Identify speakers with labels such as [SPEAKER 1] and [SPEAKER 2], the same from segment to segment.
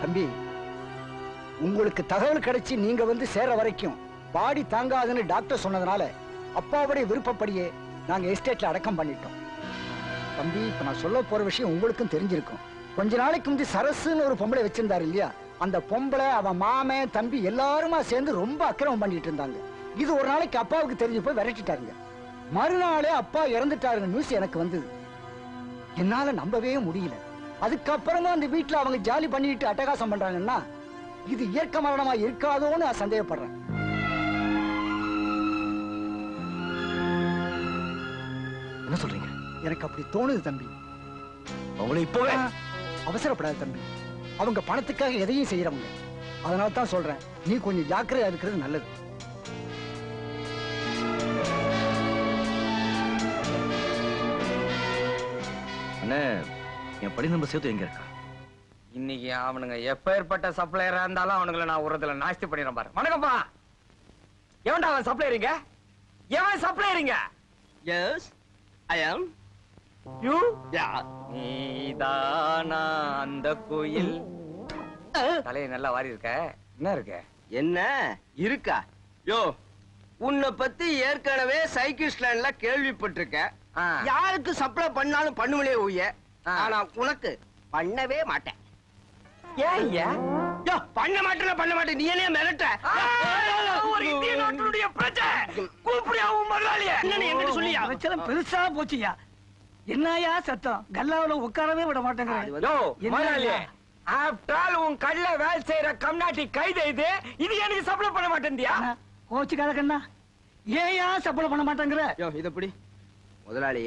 [SPEAKER 1] தம்பி, உங்களுக்கு தகவல் கிடைச்சி நீங்க வந்து சேர வரைக்கும் பாடி தாங்காதுன்னு டாக்டர் சொன்னதுனால அப்பாவுடைய விருப்பப்படியே நாங்க எஸ்டேட்ல அடக்கம் பண்ணிட்டோம். தம்பி, இப்ப நான் சொல்ல போற விஷயம் உங்களுக்கும் தெரிஞ்சிருக்கும். கொஞ்ச நாளைக்கு முந்தி சரசுன்னு ஒரு பொம்பளை வச்சிருந்தாரு இல்லையா, அந்த பொம்பளை அவன் மாமன் தம்பி எல்லாருமா சேர்ந்து ரொம்ப அக்கிரமம் பண்ணிட்டு இருந்தாங்க. இது ஒரு நாளைக்கு அப்பாவுக்கு தெரிஞ்சு போய் விரட்டிட்டாருங்க. மறுநாளே அப்பா இறந்துட்டாருங்க நியூஸ் எனக்கு வந்தது. என்னால நம்பவே முடியல. அதுக்கப்புறமா அந்த வீட்டுல அவங்க ஜாலி பண்ணிட்டு அட்டகாசம் பண்றாங்கன்னா இது இயற்கை மரணமா இருக்காதோன்னு நான் சந்தேகப்படுறேன்.
[SPEAKER 2] என்ன சொல்றீங்க?
[SPEAKER 1] எனக்கு அப்படி தோணுது தம்பி.
[SPEAKER 2] அவங்களை இப்பவே
[SPEAKER 1] அவசரப்படாது தம்பி. அவங்க பணத்துக்காக எதையும் செய்யறவங்க. அதனால தான் சொல்றேன், நீ கொஞ்சம் ஜாக்கிரதையா இருக்கிறது நல்லது.
[SPEAKER 2] அண்ணே, என் படி நம்பர் சேர்த்து எங்க இருக்கா?
[SPEAKER 3] இன்னைக்கு அவனுங்க எப்பேற்பட்ட சப்ளையரா இருந்தாலும் அவனுங்களை நான் உரத்துல நாஸ்தி பண்ணிடுறேன் பாரு. வணக்கம்ப்பா. எவன்டா அவன் சப்ளையரிங்க? எவன் சப்ளையரிங்க?
[SPEAKER 4] S I am.
[SPEAKER 3] யூ? யா. நீதானா அந்த கோயில்? தலையை நல்லா வாரி இருக்க. என்ன இருக்க?
[SPEAKER 4] என்ன இருக்கா? யோ, உன்னை பத்தி ஏற்கனவே சைக்கிள் ஸ்டாண்ட்ல கேள்விப்பட்டிருக்கேன். யாருக்கு சப்ளை பண்ணாலும் பண்ணுவனே ஊய. ஆனா உனக்கு பண்ணவே மாட்டேன்.
[SPEAKER 3] ஏன் ஐயா?
[SPEAKER 4] யோ, பண்ண மாட்டேன். நீ என்ன மிரட்ட?
[SPEAKER 3] ஒரு இந்திய நாட்டுடைய பிரஜை கூப்பிடியா உன் முதலாளிய?
[SPEAKER 4] என்னன்னு என்கிட்ட சொல்லியா?
[SPEAKER 1] பிரச்சனை பெருசா போச்சுயா. என்னையா சத்தம்? கல்லாவுல உட்காரவே விட மாட்டேங்க.
[SPEAKER 3] யோ முதலாளியே, ஆஃப்டர் ஆல் உன் கல்ல வேலை செய்யற கம்நாட்டி கைது இது எனக்கு சப்ளை பண்ண மாட்டேன்டியா?
[SPEAKER 1] கோச்சுக்காத கண்ணா, ஏயா சப்ளை பண்ண மாட்டேங்கிற?
[SPEAKER 4] யோ, இத புடி. முதலாளி,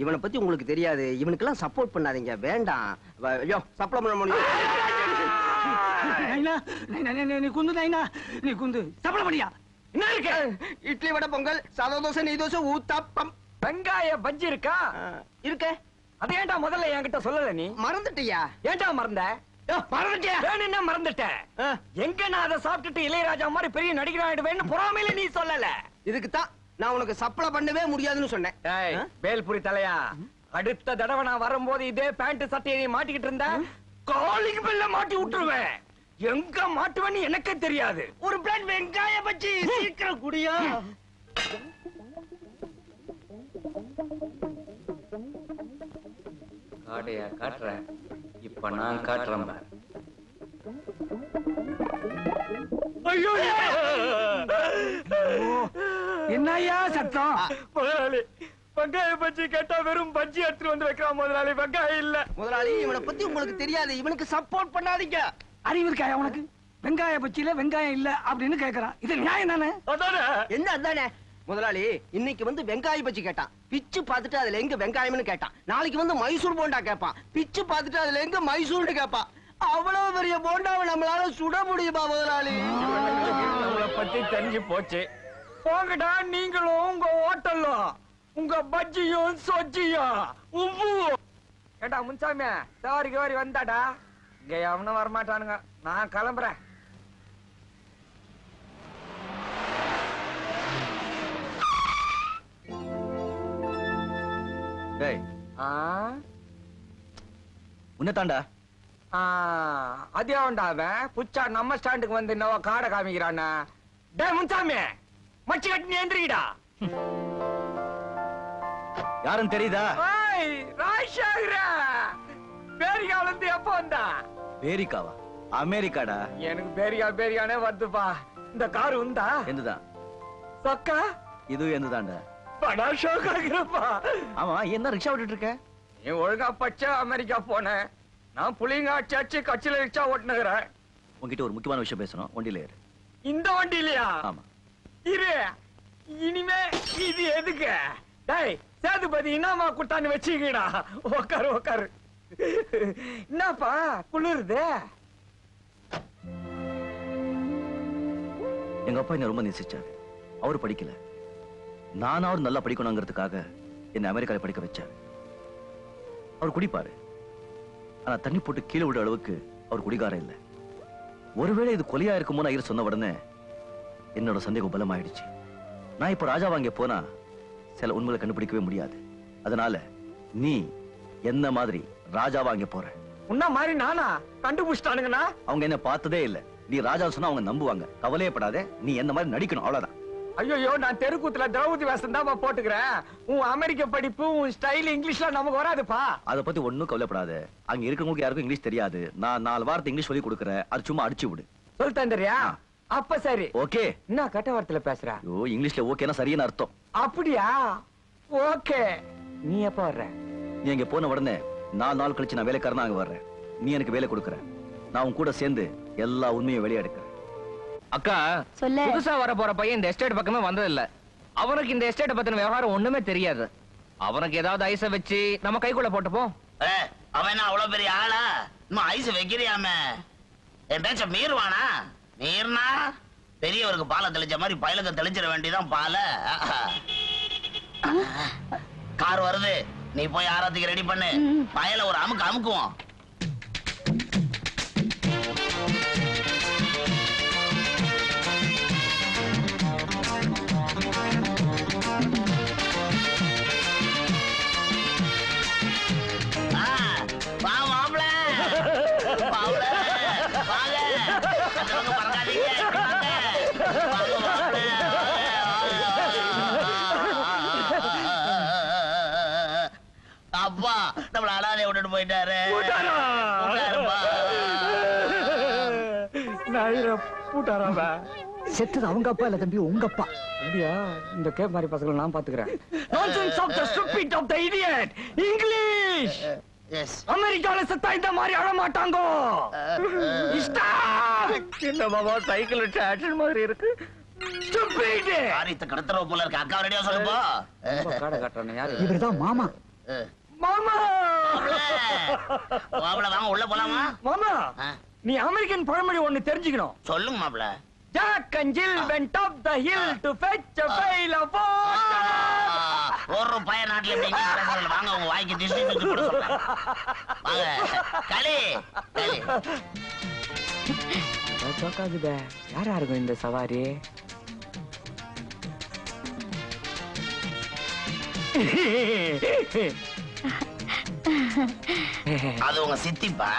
[SPEAKER 4] இவனை பத்தி உங்களுக்கு தெரியாது. இவனுக்கெல்லாம் சப்போர்ட் பண்ணாதீங்க, வேண்டாம். யோ, சப்ளை பண்ண முடியும்.
[SPEAKER 1] நீ குந்து நைனா, நீ குந்து சப்ளை பண்ணியா?
[SPEAKER 3] என்ன இருக்கு?
[SPEAKER 4] இட்லி வடை பொங்கல் சாதா தோசை நெய் தோசை ஊத்தாப்பம்
[SPEAKER 3] வெங்காய பஜ்ஜி இருக்கா?
[SPEAKER 4] இருக்கே.
[SPEAKER 3] அது ஏன்டா முதல்ல என்கிட்ட சொல்லல? நீ
[SPEAKER 4] மறந்துட்டியா?
[SPEAKER 3] ஏன்டா மறந்த?
[SPEAKER 4] மறந்துட்டியா?
[SPEAKER 3] வேணும்னா மறந்துட்டேன். எங்க நான் அதை சாப்பிட்டுட்டு இளையராஜா மாதிரி பெரிய நடிகர் ஆயிடுவேன்னு பொறாமையில நீ சொல்லல.
[SPEAKER 4] இதுக்கு தான் நான் உனக்கு சப்ளை பண்ணவே முடியாதுன்னு சொன்னேன்.
[SPEAKER 3] வேல்புரி தலையா, அடுத்த தடவை நான் வரும்போது இதே பேண்ட் சட்டையை மாட்டிக்கிட்டு இருந்த காலிங் பெல்ல மாட்டி விட்டுருவேன். எங்க மாட்டுவேன்னு எனக்கே தெரியாது.
[SPEAKER 4] ஒரு பிளேட் வெங்காய பஜ்ஜி சீக்கிரம் குடியா.
[SPEAKER 3] காடையா காட்டுறேன். இப்ப நான் காட்டுறேன். ஐயோ,
[SPEAKER 1] என்னையா சத்தம்?
[SPEAKER 3] முதலாளி, வெங்காய பஜ்ஜி கேட்டா வெறும் பஜ்ஜி எடுத்துட்டு வந்து வைக்கிறான் முதலாளி. வெங்காயம் இல்ல.
[SPEAKER 4] முதலாளி, இவனை பத்தி உங்களுக்கு தெரியாது. இவனுக்கு சப்போர்ட் பண்ணாதீங்க.
[SPEAKER 1] அறிவு இருக்காயா உனக்கு? வெங்காய பச்சியில வெங்காயம் இல்ல அப்படின்னு கேக்குறான். இது நியாயம் தானே?
[SPEAKER 4] என்ன அதானே? முதலாளி, இன்னைக்கு வந்து வெங்காய பச்சி கேட்டான். பிச்சு பார்த்துட்டு அதுல எங்க வெங்காயம்னு கேட்டான். நாளைக்கு வந்து மைசூர் போண்டா கேட்பான். பிச்சு பார்த்துட்டு அதுல எங்க மைசூர்னு கேட்பான். அவ்வளவு பெரிய போண்டாவை நம்மளால சுட முடியுமா முதலாளி?
[SPEAKER 3] நம்மளை பத்தி தெரிஞ்சு போச்சு. போங்கடா, நீங்களும் உங்க ஹோட்டலும் உங்க பஜ்ஜியும் சொஜ்ஜியும் உப்பு. கேட்டா முன்சாமியா, சவாரிக்கு வாரி வந்தாடா. இங்க அவனும் வரமாட்டானுங்க. நான் கிளம்புறேன்.
[SPEAKER 2] உன்னதாண்டா
[SPEAKER 3] அதேண்டா அவன் புச்சா நம்ம ஸ்டாண்டுக்கு வந்து என்னவோ காடை காமிக்கிறானா. டே முன்சாமி, மச்சி கட்டி நீ எந்திரிக்கடா.
[SPEAKER 2] யாரும் தெரியுதா?
[SPEAKER 3] பேரிகாவில இருந்து எப்ப வந்தா?
[SPEAKER 2] பேரிக்காவா? அமெரிக்காடா.
[SPEAKER 3] எனக்கு பேரியானே வருதுப்பா. இந்த காரு உண்டா?
[SPEAKER 2] என்னதான்
[SPEAKER 3] சொக்கா?
[SPEAKER 2] இது என்னதாண்டா?
[SPEAKER 3] படா ஷோக் ஆகுறப்பா.
[SPEAKER 2] ஆமா, என்ன ரிக்ஷா விட்டுட்டு இருக்க?
[SPEAKER 3] நீ ஒழுங்கா பச்சை அமெரிக்கா போன, நான் புளிங்க அச்சாச்சு கட்சியில ரிக்ஷா ஓட்டுனுகிறேன்.
[SPEAKER 2] உங்ககிட்ட ஒரு முக்கியமான விஷயம் பேசணும். வண்டியில ஏறு.
[SPEAKER 3] இந்த வண்டி இல்லையா?
[SPEAKER 2] ஆமா.
[SPEAKER 3] இரு, இனிமே இது எதுக்கு? டேய் சேதுபதி, என்னமா குட்டான்னு வச்சுக்கடா. உக்காரு உக்காரு. என்னப்பா குளிருது?
[SPEAKER 2] எங்க அப்பா என்ன ரொம்ப நேசிச்சாரு. அவரு படிக்கல, நானாவது நல்லா படிக்கணுங்கிறதுக்காக என்ன அமெரிக்கால படிக்க வச்சாரு. அவர் குடிப்பாரு, ஆனா தண்ணி போட்டு கீழே விட அளவுக்கு அவர் குடிகாரம் இல்லை. ஒருவேளை இது கொலையா இருக்குமோன்னு ஐயர் சொன்ன உடனே என்னோட சந்தேகம் பலமாயிடுச்சு. நான் இப்ப ராஜா வாங்க போனா சில உண்மைகளை கண்டுபிடிக்கவே முடியாது. அதனால நீ என்ன மாதிரி ராஜா வாங்க போற.
[SPEAKER 3] உன்ன மாதிரி நானா கண்டுபிடிச்சிட்டானுங்கண்ணா.
[SPEAKER 2] அவங்க என்ன பார்த்ததே இல்ல. நீ ராஜா சொன்னா அவங்க நம்புவாங்க. கவலையப்படாத, நீ என்ன மாதிரி நடிக்கணும், அவ்வளவுதான்.
[SPEAKER 3] ஐயோ, நான் தெருக்கூத்துல திரௌபதி வேஷம் தான் போட்டுக்கிறேன். உன் அமெரிக்க படிப்பு, உன் ஸ்டைல் இங்கிலீஷ்ல நமக்கு வராதுப்பா.
[SPEAKER 2] அத பத்தி ஒண்ணும் கவலைப்படாத. அங்க இருக்கவங்களுக்கு யாருக்கும் இங்கிலீஷ் தெரியாது. நான் 4 வார்த்தை இங்கிலீஷ் சொல்லி கொடுக்கறேன். அது சும்மா அடிச்சு விடு.
[SPEAKER 3] சொல்லிட்டேன் தெரியா? அப்ப சரி.
[SPEAKER 2] ஓகே.
[SPEAKER 3] என்ன கட்ட வார்த்தையில பேசுற?
[SPEAKER 2] ஐயோ, இங்கிலீஷ்ல ஓகேனா சரியான அர்த்தம்.
[SPEAKER 3] அப்படியா? ஓகே. நீ எப்ப வர்ற?
[SPEAKER 2] நீ இங்க போன உடனே 4 நாள் கழிச்சு நான் வேலைக்காரனா அங்க வர்றேன். நீ எனக்கு வேலை கொடுக்கற. நான் உன் கூட சேர்ந்து எல்லா உண்மையும் வெளியே எடுக்கிறேன்.
[SPEAKER 5] அக்கா,
[SPEAKER 6] சொல்லு.
[SPEAKER 5] புதுசா வர போற பையன் இந்த எஸ்டேட் பக்கமே வந்தது இல்ல. அவனுக்கு இந்த எஸ்டேட் பத்தின விவகாரம் ஒண்ணுமே தெரியாது. அவனுக்கு ஏதாவது ஐஸ வச்சு நம்ம கைக்குள்ள போட்டுப்போம்.
[SPEAKER 7] அவன் அவ்வளவு பெரிய ஆளா? இன்னும் ஐஸ் வைக்கிறியாம? என் பேச்ச மீறுவானா? மீறினா பெரியவருக்கு பாலை தெளிச்ச மாதிரி பயலுக்கு தெளிச்சிட வேண்டியதான் பால. கார் வருது, நீ போய் ஆராத்திக்கு ரெடி பண்ணு. பயல ஒரு அமுக்குவோம். அப்பா நம்மள அடாதே விட்டுட்டு போயிட்டாரு.
[SPEAKER 1] செத்தது அவங்க அப்பா இல்ல தம்பி, உங்க அப்பா.
[SPEAKER 3] அப்படியா? இந்த கேப் மாதிரி பசங்களை நான் பாத்துக்கிறேன். Nonsense of the stupid of the idiot. English.
[SPEAKER 7] Yes.
[SPEAKER 3] அமெரிக்கால செத்தா இந்த மாதிரி அழ மாட்டாங்க. என்ன பாபா சைக்கிள் ஆக்ஷன் மாதிரி இருக்கு. Stupid.
[SPEAKER 7] காரியத்தை கடத்துற போல இருக்கு. அக்கா ரெடியா சொல்லுப்பா.
[SPEAKER 3] காடை காட்டுறானே யாரு?
[SPEAKER 1] இவர்தான் மாமா.
[SPEAKER 3] மாமா.
[SPEAKER 7] மாப்பிள வாங்க உள்ள போலாமா?
[SPEAKER 3] மாமா, நீ அமெரிக்கன் பழமொழி ஒண்ணு தெரிஞ்சுக்கணும்.
[SPEAKER 7] சொல்லுங்க மாப்பிள.
[SPEAKER 3] Jack and Jill went up the hill to fetch a pail of water.
[SPEAKER 7] ஒரு ரூபாய் நாட்டுல எப்படி பேசுறீங்க? வாங்க உங்க வாய்க்கு திஷ்டி தூக்கி போட சொல்றேன். வாங்க களி களி.
[SPEAKER 3] ஜோக்காகுதே. யாரா இருக்கும் இந்த சவாரி?
[SPEAKER 7] அது உங்க சித்திப்பா.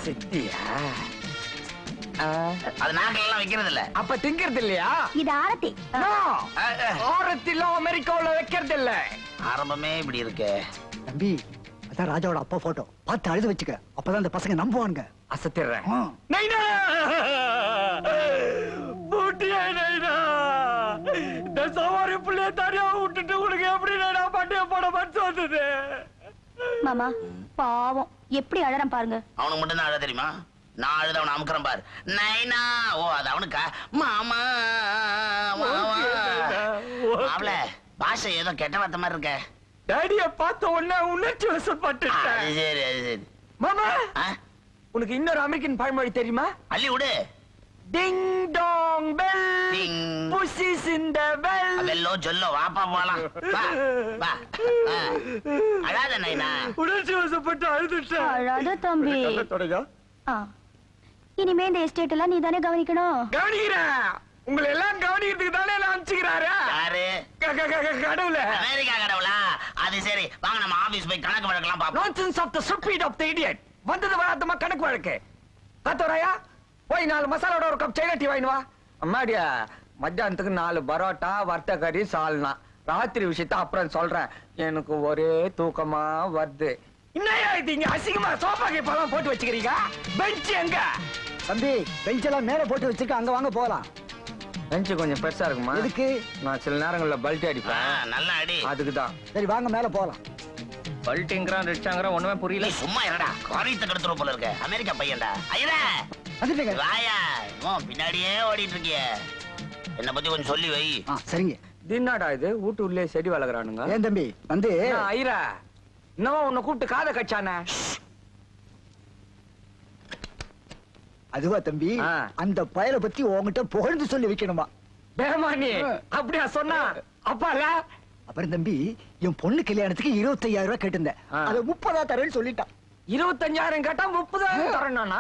[SPEAKER 3] சித்தியா?
[SPEAKER 7] அது நாக்கெல்லாம் வைக்கிறது இல்ல.
[SPEAKER 3] அப்ப திங்கிறது இல்லையா?
[SPEAKER 6] இது ஆரத்தி.
[SPEAKER 3] ஆரத்தில அமெரிக்காவுல வைக்கிறது இல்ல.
[SPEAKER 7] ஆரம்பமே இப்படி இருக்கு.
[SPEAKER 1] தம்பி, அதான் ராஜாவோட அப்பா போட்டோ. பார்த்து அழுது வச்சுக்க. அப்பதான் அந்த பசங்க நம்புவானுங்க.
[SPEAKER 3] அசத்திடுறேன். நைனா பூட்டியா நைனா, இந்த சவாரி புள்ளைய தனியா விட்டுட்டு உனக்கு எப்படி நைனா பட்டிய போட மனசு வந்தது?
[SPEAKER 6] மாமா பாவம் எப்படி அழறான் பாருங்க.
[SPEAKER 7] அவனுக்கு மட்டும் தான் அழ தெரியுமா? நான் அழுத அவனை அமுக்குறேன் பாரு. நைனா. ஓ அது அவனுக்கா? மாமா மாமா. அவள பாஷை ஏதோ கெட்ட வார்த்தை மாதிரி இருக்க.
[SPEAKER 3] டாடிய பார்த்த உடனே உணர்ச்சி வசப்பட்டுட்டேன்.
[SPEAKER 7] அது சரி அது சரி.
[SPEAKER 3] மாமா, உனக்கு இன்னொரு அமெரிக்கன் பழமொழி தெரியுமா?
[SPEAKER 7] அள்ளி விடு.
[SPEAKER 3] Ding dong bell,
[SPEAKER 7] ding.
[SPEAKER 3] Pussy's in the bell.
[SPEAKER 7] வெல்லோ சொல்லோ வாப்பா போலாம். வா வா. அழாத நைனா.
[SPEAKER 3] உணர்ச்சி வசப்பட்டு அழுதுட்டேன்.
[SPEAKER 6] அழாத தம்பி.
[SPEAKER 3] தொடங்க.
[SPEAKER 6] இனிமே இந்த எஸ்டேட் எல்லாம் நீ தானே கவனிக்கணும்.
[SPEAKER 3] கவனிக்கிறேன். உங்களை எல்லாம் கவனிக்கிறதுக்கு தானே நான் அனுப்பிச்சுக்கிறாரு.
[SPEAKER 7] யாரு?
[SPEAKER 3] கடவுள.
[SPEAKER 7] அமெரிக்கா கடவுளா? அது சரி, வாங்க நம்ம ஆபீஸ் போய் கணக்கு வழக்கெல்லாம் பாப்போம்.
[SPEAKER 3] Nonsense of the stupid of the idiot. வந்தது வராதமா கணக்கு வழக்கு. காத்தோராயா, போய் 4 மசாலோட ஒரு கப் சைனா டீ வாங்கிட்டு வா. அம்மாடியா, மத்தியானத்துக்கு 4 பரோட்டா, வறுத்த கறி, சால்னா. ராத்திரி விஷயத்த அப்புறம் சொல்றேன். எனக்கு ஒரே தூக்கமா வருது. என்னையா இது இங்க அசிங்கமா சோஃபா கேப்பெல்லாம் போட்டு வச்சுக்கிறீங்க? பெஞ்ச் எங்க?
[SPEAKER 1] தம்பி, பெஞ்ச் எல்லாம் மேல போட்டு வச்சிருக்க. அங்க வாங்க போலாம்.
[SPEAKER 3] பெஞ்ச் கொஞ்சம் பெருசா இருக்குமா?
[SPEAKER 1] எதுக்கு?
[SPEAKER 3] நான் சில நேரங்கள்ல பல்ட்டி அடிப்பேன்.
[SPEAKER 7] நல்ல அடி.
[SPEAKER 3] அதுக்குதான்.
[SPEAKER 1] சரி வாங்க மேல போலாம்.
[SPEAKER 5] பல்ட்டிங்கிறான் ரிச்சாங்கிறான் ஒண்ணுமே புரியல.
[SPEAKER 7] நீ சும்மா இருடா. காரியத்தை கெடுத்துற போல இருக்க. அமெரிக்கா பையன்டா. ஐயா
[SPEAKER 1] வந்துட்டீங்க.
[SPEAKER 7] வாயா. பின்னாடியே ஓடிட்டு இருக்கிய. என்ன பத்தி கொஞ்சம் சொல்லி வை.
[SPEAKER 1] சரிங்க.
[SPEAKER 3] தின்னாடா இது வீட்டு உள்ளே செடி வளர்க்குறானுங்க.
[SPEAKER 1] ஏன் தம்பி வந்து
[SPEAKER 3] ஐரா இன்னும் உன்னை கூப்பிட்டு காதை கச்சானே.
[SPEAKER 1] அதுவா தம்பி, அந்த பயலை பத்தி உங்ககிட்ட புகழ்ந்து சொல்லி வைக்கணுமா?
[SPEAKER 3] பேமானி அப்படியா சொன்னா? அப்பால
[SPEAKER 1] அப்புறம் தம்பி, என் பொண்ணு கல்யாணத்துக்கு 25,000 ரூபாய் கேட்டிருந்தேன். அதை 30,000 தரேன்னு சொல்லிட்டான்.
[SPEAKER 3] 25,000 கேட்டா 30,000 தரேன்னா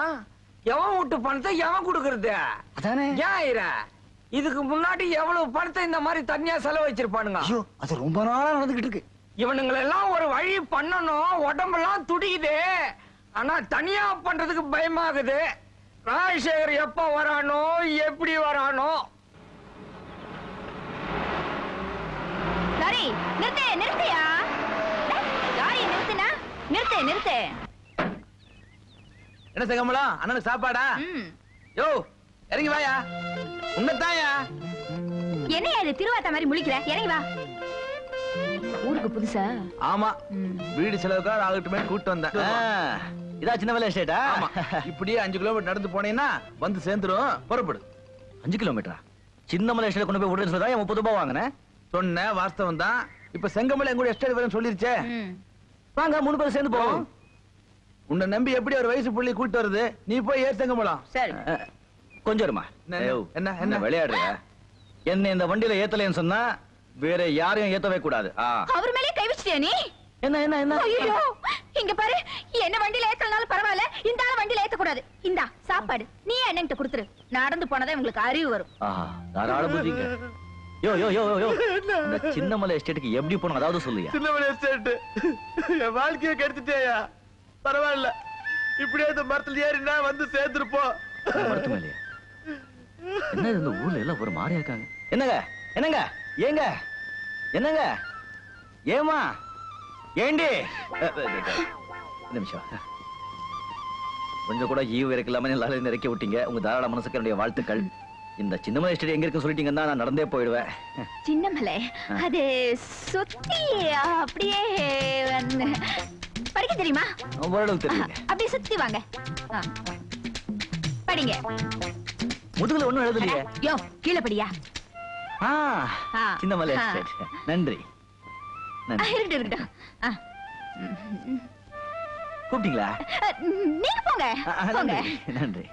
[SPEAKER 3] எவன் வீட்டு பணத்தை எவன் கொடுக்கறது?
[SPEAKER 1] அதானே.
[SPEAKER 3] ஏன் ஐரா, இதுக்கு முன்னாடி எவ்வளவு பணத்தை இந்த மாதிரி தனியா செலவு வச்சிருப்பானுங்க.
[SPEAKER 1] ஐயோ, அது ரொம்ப நாளா நடந்துகிட்டு இருக்கு.
[SPEAKER 3] இவனுங்களெல்லாம் ஒரு வழி பண்ணணும், உடம்பெல்லாம் துடிக்குது. ஆனா தனியா பண்றதுக்கு பயமாகுது. ராஜசேகர் எப்ப வரானோ, எப்படி வரானோ?
[SPEAKER 6] லாரி நிறுத்து, நிறுத்தியா? லாரி நிறுத்துனா நிறுத்து, நிறுத்து.
[SPEAKER 5] என்ன செங்கமலம், அண்ணனுக்கு சாப்பாடா? யோ இறங்கி வாயா. உன்னதாயா?
[SPEAKER 6] என்னையா இது திருவாத்த மாதிரி முழிக்கிற? இறங்கி வா. ஊருக்கு புதுசா?
[SPEAKER 5] ஆமா, வீடு செலவுக்காக ஆகட்டுமே கூட்டு வந்தேன்.
[SPEAKER 2] இதா சின்ன மலை எஸ்டேட்டா?
[SPEAKER 5] ஆமா, இப்படியே 5 கிலோமீட்டர் நடந்து போனீங்கன்னா வந்து சேர்ந்துரும். புறப்படு.
[SPEAKER 2] 5 கிலோமீட்டரா? சின்ன மலை எஸ்டேட் கொண்டு போய் விடுறேன்னு சொல்லி 30 ரூபாய் வாங்கினேன்.
[SPEAKER 5] சொன்ன வாஸ்தவம் தான். இப்ப செங்கமலை எங்கூட எஸ்டேட் வரேன்னு சொல்லிருச்சே.
[SPEAKER 2] வாங்க 3 பேரும் சேர்ந்து போவோம்.
[SPEAKER 5] உன்னை நம்பி எப்படி ஒரு வயசு புள்ளி கூட்டு வருது? நீ போய் ஏறு செங்கமலம்.
[SPEAKER 6] சரி.
[SPEAKER 2] கொஞ்சம் இருமா. என்ன விளையாடுற? என்ன இந்த வண்டியில ஏத்தலைன்னு சொன்னா வேற யாரையும் ஏத்தவே கூடாது.
[SPEAKER 6] அவர் மேலே கை வச்சிட்டியா நீ?
[SPEAKER 2] என்ன என்ன என்ன?
[SPEAKER 6] ஐயோ, இங்க பாரு, என்ன வண்டியில ஏத்தலனாலும் பரவாயில்ல, இந்த ஆள வண்டியில ஏத்த கூடாது. இந்தா சாப்பாடு, நீ என்னங்கிட்ட கொடுத்துரு. நடந்து போனதா உங்களுக்கு அறிவு வரும்.
[SPEAKER 2] தாராள புரியுங்க. யோ யோ யோ யோ, இந்த சின்னமலை எஸ்டேட்டுக்கு எப்படி போனோம் அதாவது சொல்லுயா.
[SPEAKER 5] சின்னமலை எஸ்டேட் என் வாழ்க்கையை கெடுத்துட்டேயா. பரவாயில்ல, இப்படியே இந்த மரத்துல ஏறினா வந்து சேர்ந்துருப்போம்.
[SPEAKER 2] மரத்து மேலையா? என்ன இந்த ஊர்ல எல்லாம் ஒரு மாதிரியா இருக்காங்க. என்னங்க என்னங்க ஏங்க என்னங்க ஏமா ஏண்டி நிமிஷம் கொஞ்சம் கூட ஈவு இறக்கலாம எல்லாரும் இறக்கி விட்டீங்க. உங்க தாராள மனசுக்கு என்னுடைய வாழ்த்துக்கள். இந்த சின்னமலை எஸ்டேட் எங்க இருக்கு சொல்லிட்டீங்கன்னா நான் நடந்தே போயிடுவேன்.
[SPEAKER 6] சின்னமலை அது சுத்தி அப்படியே படிக்க தெரியுமா?
[SPEAKER 2] ஓரளவு தெரியுங்க.
[SPEAKER 6] அப்படியே சுத்தி வாங்க. படிங்க.
[SPEAKER 2] முதுகுல ஒண்ணும் எழுதலையே.
[SPEAKER 6] யோ கீழே படியா.
[SPEAKER 2] சின்னமலை எஸ்டேட். நன்றி.
[SPEAKER 6] இருக்கட்டும் இருக்கட்டும்.
[SPEAKER 2] கூப்பிட்டீங்களா?
[SPEAKER 6] நீங்க போங்க.
[SPEAKER 2] நன்றி நன்றி.